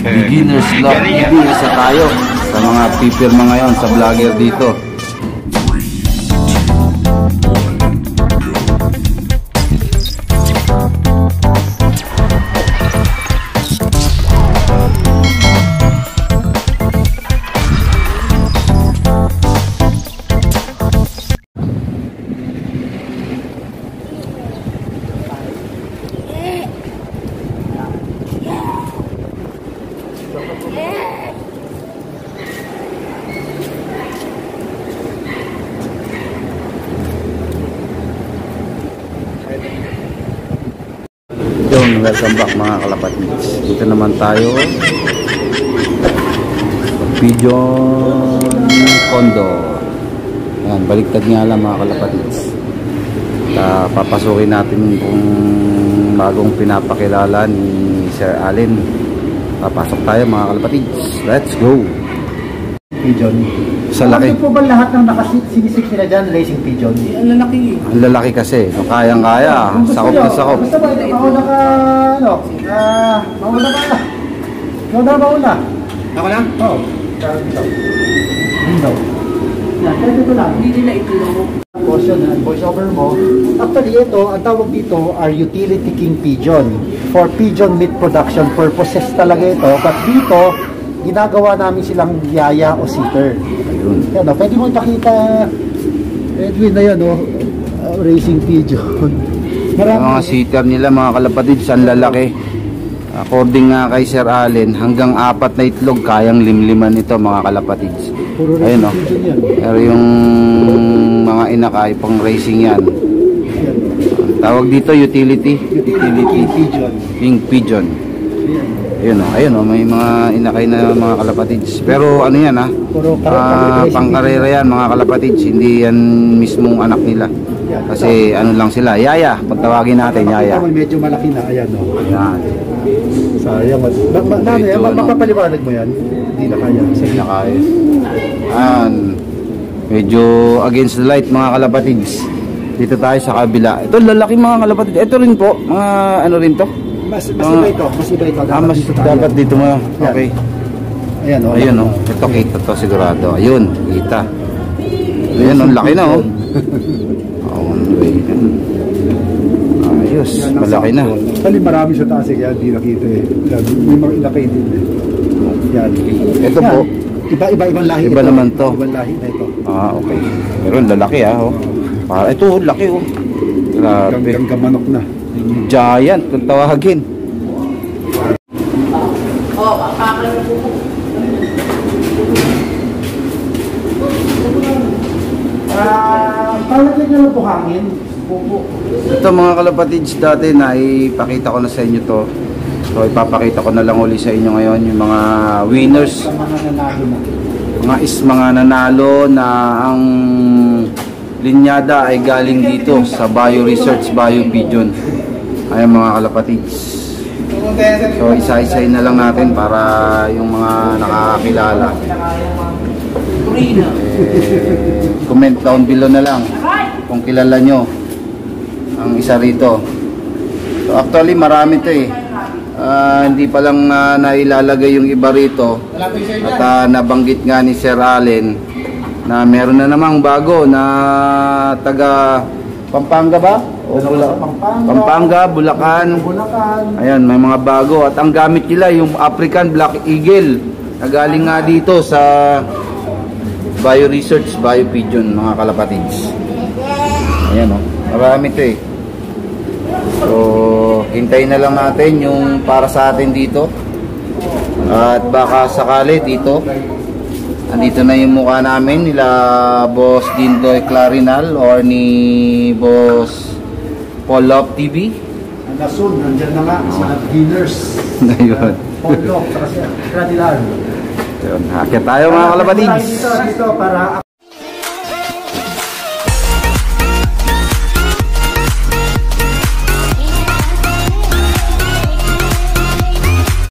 Beginners Love TV. Isa tayo sa mga pipirma ngayon sa vlogger dito. Welcome back mga kalapatids. Dito naman tayo Pigeon Condor. Ayan, baliktad nga lang mga kalapatids. Papasukin natin kung bagong pinapakilala ni Sir Allen. Papasok tayo mga kalapatids. Let's go. Pigeon. Sa laki. Ano po ba lahat ng nakasinisik nila dyan, racing pigeon? Ang lalaki. Ang lalaki kasi. Kayang-kaya. Sakop na sakop. Basta ba, mauna ka, ano? Mauna ka. Mauna. Ako lang? Oo. Window. Yan, kaya dito lang. Hindi nila itulong. Voice over mo. Actually, ito, ang tawag dito are utility king pigeon. For pigeon meat production purposes talaga ito. But dito, ginagawa namin silang yaya o seater. Ayun. Yan, pwede mo ipakita, Edwin, na yan, racing pigeon. Mga seater nila mga kalapatids, ang lalaki. According nga kay Sir Allen, hanggang 4 na itlog kayang limliman ito mga kalapatids. Ayun o. Pero yung mga inakay pang racing yan. Tawag dito utility pigeon. King pigeon. Ayun o, may mga inakay na mga kalapatids. Pero ano yan pangkarera yan mga kalapatids. Hindi yan mismong anak nila. Kasi ano lang sila, yaya. Pagtawagin natin, yaya. Medyo malaki na, ayan o. Ayan. Sayang. Mapapaliwanag mo yan? Hindi na kaya. Hindi na kaya. Ayan. Medyo against the light mga kalapatids. Dito tayo sa kabila. Ito lalaki mga kalapatids. Ito rin po, mga ano rin to? Mas iba ito. Mas iba ito. Mas dapat dito mo. Okay. Ayan o. Ayun o. Ito kita to sigurado. Ayun. Kita. Ayun o. Laki na o. Ayos. Malaki na. Actually marami sa taas eh. Hindi nakita eh. May mga ilakay din eh. Yan. Ito po. Iba-ibang lahi. Iba naman to. Ibang lahi na ito. Okay. Pero lalaki Para ito laki o. Grabe. Hanggang manok na. Giant kung tawagin. Tawag lang nyo po hangin. Ito mga kalapatids, dati na ipakita ko na sa inyo to. So ipapakita ko na lang uli sa inyo ngayon yung mga winners. Mga nanalo na ang linyada ay galing dito sa Bio Research Bio Pigeon. Ayan mga kalapatids. So isa-isahin na lang natin para yung mga nakakakilala. Comment down below na lang kung kilala nyo ang isa rito. So actually marami to hindi pa lang nailalagay yung iba rito. At nabanggit nga ni Sir Allen na meron na namang bago na taga Pampanga ba? O Pampanga, Bulacan. Ayan, may mga bago. At ang gamit nila yung African Black Eagle na galing nga dito sa Bio Research Bio Pigeon mga kalapatids. Ayan o, marami ito eh. So, hintayin na lang natin yung para sa atin dito. At baka sakali dito andito na yung mukha namin nila Boss Dindoy Clarinal or ni Boss Paul Love TV. Soon, nandyan na nga sa beginners. Ngayon. Paul Love, Clarinal. Hakit tayo mga kalapatids. Dito para